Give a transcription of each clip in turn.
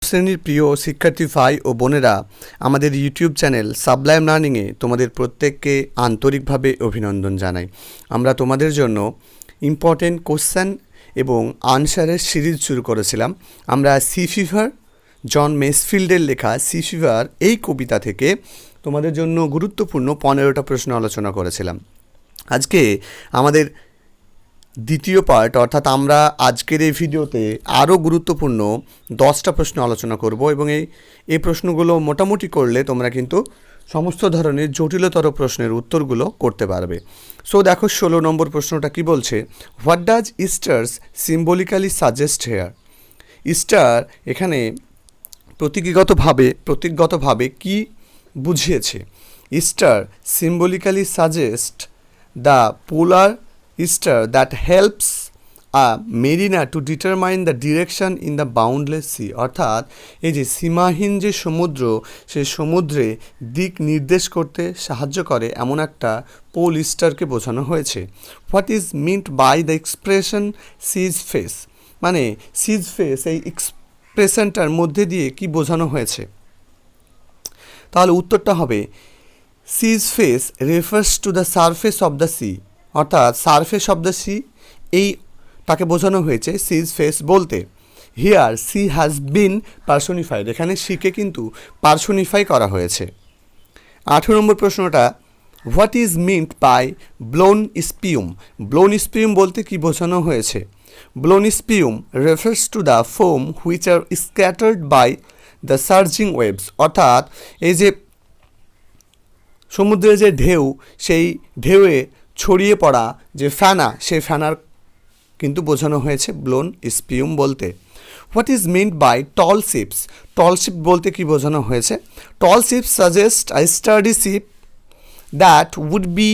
শ্রেণীর প্রিয় শিক্ষার্থী ভাই ও বোনেরা, আমাদের ইউটিউব চ্যানেল সাবলাইম লার্নিংয়ে তোমাদের প্রত্যেককে আন্তরিকভাবে অভিনন্দন জানাই। আমরা তোমাদের জন্য ইম্পর্টেন্ট কোশ্চেন এবং আনসারের সিরিজ শুরু করেছিলাম। আমরা সি ফিভার, জন মেসফিল্ডের লেখা সি ফিভার এই কবিতা থেকে তোমাদের জন্য গুরুত্বপূর্ণ 15টা প্রশ্ন আলোচনা করেছিলাম। আজকে আমাদের দ্বিতীয় পার্ট, অর্থাৎ আমরা আজকের এই ভিডিওতে আরও গুরুত্বপূর্ণ 10টা প্রশ্ন আলোচনা করব এবং এই প্রশ্নগুলো মোটামুটি করলে তোমরা কিন্তু সমস্ত ধরনের জটিলতর প্রশ্নের উত্তরগুলো করতে পারবে। সো দেখো 16 নম্বর প্রশ্নটা কি বলছে, what does Easter's symbolically suggest here. Easter এখানে প্রতীকগতভাবে কি বুঝিয়েছে? Easter symbolically suggest the polar Easter that helps a mariner to determine the direction in the boundless sea, অর্থাৎ এই যে সীমাহীন যে সমুদ্র, সেই সমুদ্রে দিক নির্দেশ করতে সাহায্য করে এমন একটা পোল ইস্টারকে বোঝানো হয়েছে। What is meant by the expression sea's face, মানে সিজ ফেস এই এক্সপ্রেশনটার মধ্যে দিয়ে কি বোঝানো হয়েছে? তাহলে উত্তরটা হবে sea's face refers to the surface of the sea, অর্থাৎ সারফেস অফ দ্য সি এইটাকে বোঝানো হয়েছে সিজ ফেস বলতে। Here sea has been personified, এখানে সিকে কিন্তু পার্সোনিফাই করা হয়েছে। 18 নম্বর প্রশ্নটা, what is meant by blown spume. Blown spume বলতে কি বোঝানো হয়েছে? Blown spume refers to the foam which are scattered by the surging waves, অর্থাৎ এই যে সমুদ্রের যে ঢেউ, সেই ঢেউয়ে ছড়িয়ে পড়া যে ফ্যানা, সেই ফ্যানার কিন্তু বোঝানো হয়েছে ব্লোন স্পিউম বলতে। What is meant by tall ships. Tall ship বলতে কি বোঝানো হয়েছে? Tall ships suggest a sturdy ship that would be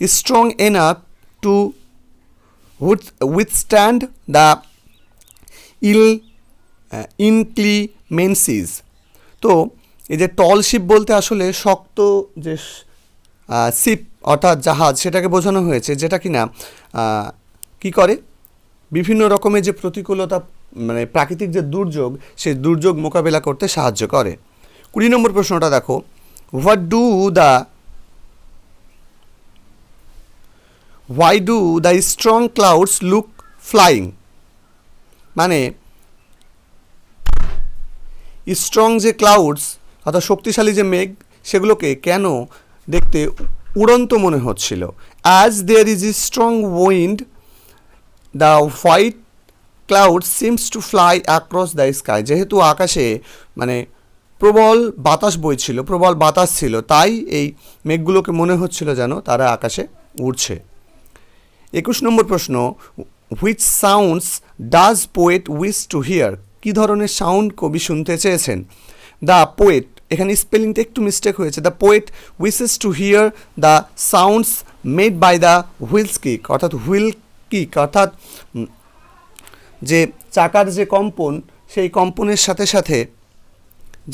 strong enough to withstand the inclemencies. তো এই যে টল শিপ বলতে আসলে শক্ত যে শিপ অর্থাৎ জাহাজ, সেটাকে বোঝানো হয়েছে, যেটা কিনা কি করে বিভিন্ন রকমের যে প্রতিকূলতা, মানে প্রাকৃতিক যে দুর্যোগ, সেই দুর্যোগ মোকাবেলা করতে সাহায্য করে। 20 নম্বর প্রশ্নটা দেখো, why do the strong clouds look flying, মানে স্ট্রং যে ক্লাউডস অর্থাৎ শক্তিশালী যে মেঘ, সেগুলোকে কেন দেখতে উড়ন্ত মনে হচ্ছিল? As there is a strong wind the white cloud seems to fly across the sky, যেহেতু আকাশে মানে প্রবল বাতাস ছিল, তাই এই মেঘগুলোকে মনে হচ্ছিল যেন তারা আকাশে উড়ছে। 21 নম্বর প্রশ্ন, which sounds does poet wish to hear. কী ধরনের সাউন্ড কবি শুনতে চেয়েছেন? দ্য পোয়েট, এখানে স্পেলিংটা একটু মিস্টেক হয়েছে, the poet wishes to hear the sounds made by the wheel's kick, অর্থাৎ হুইল কিক অর্থাৎ যে চাকার যে কম্পন, সেই কম্পনের সাথে সাথে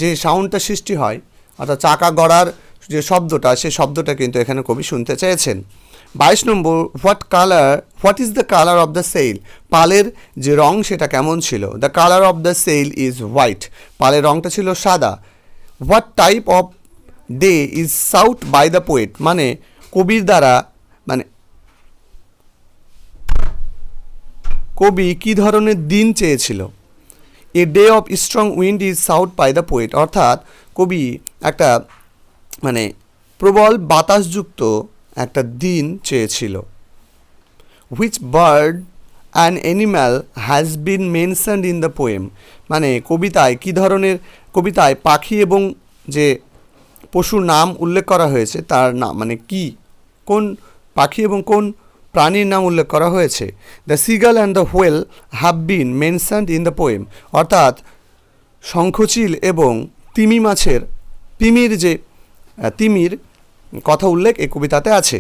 যে সাউন্ডটা সৃষ্টি হয়, অর্থাৎ চাকা গড়ার যে শব্দটা, সেই শব্দটা কিন্তু এখানে কবি শুনতে চেয়েছেন। 22 নম্বর, what is the colour of the sail. পালের যে রং সেটা কেমন ছিল? The colour of the sail is white, পালের রংটা ছিল সাদা। What type of day is sought by the poet, মানে কবির দ্বারা, মানে কবি কী ধরনের দিন চেয়েছিল? A day of strong wind is sought by the poet, অর্থাৎ কবি একটা মানে প্রবল বাতাসযুক্ত একটা দিন চেয়েছিল। Which bird and animal has been mentioned in the poem, মানে কবিতায় পাখি এবং যে পশুর নাম উল্লেখ করা হয়েছে, তার নাম মানে কি, কোন পাখি এবং কোন প্রাণীর নাম উল্লেখ করা হয়েছে? The seagull and the whale have been mentioned in the poem, অর্থাৎ শঙ্খচিল এবং তিমির কথা উল্লেখ এই কবিতাতে আছে।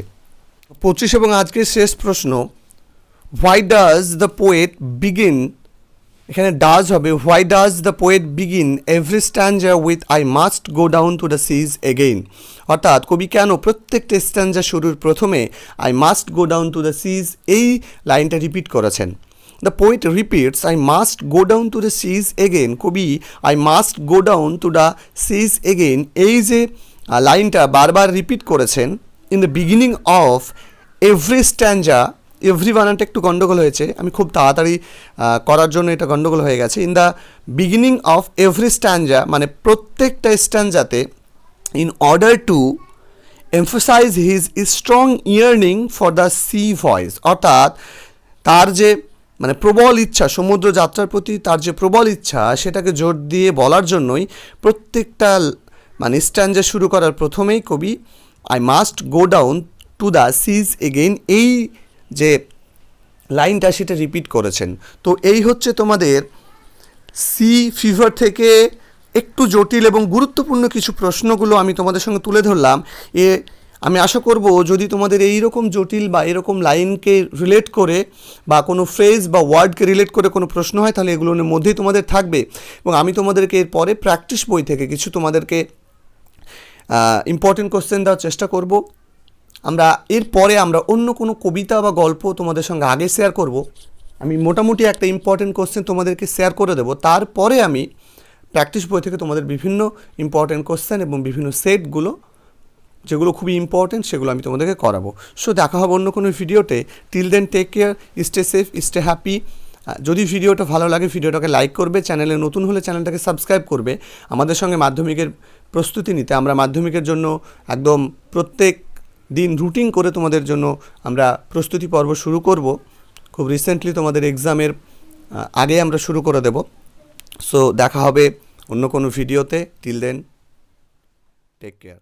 25 এবং আজকের শেষ প্রশ্ন, why does the poet begin, এখানে ডাজ হবে, why does the poet begin every stanza with I must go down to the seas again, অর্থাৎ কবি কেন প্রত্যেকটা স্ট্যাঞ্জা শুরুর প্রথমে I must go down to the seas এই লাইনটা রিপিট করেছেন? The poet repeats I must go down to the seas again, কবি I must go down to the seas again এই যে লাইনটা বারবার রিপিট করেছেন in the beginning of every স্ট্যান্ডা, every বানানটা একটু গন্ডগোল হয়েছে, আমি খুব তাড়াতাড়ি করার জন্য এটা গন্ডগোল হয়ে গেছে। In the beginning of every stanza মানে প্রত্যেকটা স্ট্যান্ডাতে, in order to emphasize his strong yearning for the sea voice, অর্থাৎ তার যে মানে প্রবল ইচ্ছা, সমুদ্র যাত্রার প্রতি তার যে প্রবল ইচ্ছা সেটাকে জোর দিয়ে বলার জন্যই প্রত্যেকটা মানে স্ট্যান্ডা শুরু করার প্রথমেই কবি I must go down to the seas again এই যে লাইনটা সেটা রিপিট করেছেন। তো এই হচ্ছে তোমাদের সি ফিভার থেকে একটু জটিল এবং গুরুত্বপূর্ণ কিছু প্রশ্নগুলো আমি তোমাদের সঙ্গে তুলে ধরলাম। আমি আশা করব যদি তোমাদের এই রকম জটিল বা এরকম লাইনকে রিলেট করে বা কোনো ফ্রেজ বা ওয়ার্ডকে রিলেট করে কোনো প্রশ্ন হয় তাহলে এগুলোর মধ্যেই তোমাদের থাকবে, এবং আমি তোমাদেরকে এরপরে প্র্যাকটিস বই থেকে কিছু তোমাদেরকে ইম্পর্টেন্ট কোশ্চেন দেওয়ার চেষ্টা করব। এরপরে আমরা অন্য কোনো কবিতা বা গল্প তোমাদের সঙ্গে আগে শেয়ার করব। আমি মোটামুটি একটা ইম্পর্টেন্ট কোশ্চেন তোমাদেরকে শেয়ার করে দেবো, তারপরে আমি প্র্যাকটিস বই থেকে তোমাদের বিভিন্ন ইম্পর্টেন্ট কোশ্চেন এবং বিভিন্ন সেটগুলো যেগুলো খুবই ইম্পর্টেন্ট সেগুলো আমি তোমাদেরকে করাবো। সো দেখা হবে অন্য কোনো ভিডিওতে। Till then take care, stay safe, stay happy. যদি ভিডিওটা ভালো লাগে ভিডিওটাকে লাইক করবে, চ্যানেলে নতুন হলে চ্যানেলটাকে সাবস্ক্রাইব করবে। আমাদের সঙ্গে মাধ্যমিকের প্রস্তুতি নিতে আমরা মাধ্যমিকের জন্য একদম প্রত্যেক দিন রুটিন করে তোমাদের জন্য আমরা প্রস্তুতি পর্ব শুরু করব। খুব রিসেন্টলি তোমাদের এক্সামের আগে আমরা শুরু করে দেব। সো দেখা হবে অন্য কোনো ভিডিওতে। Till then take care.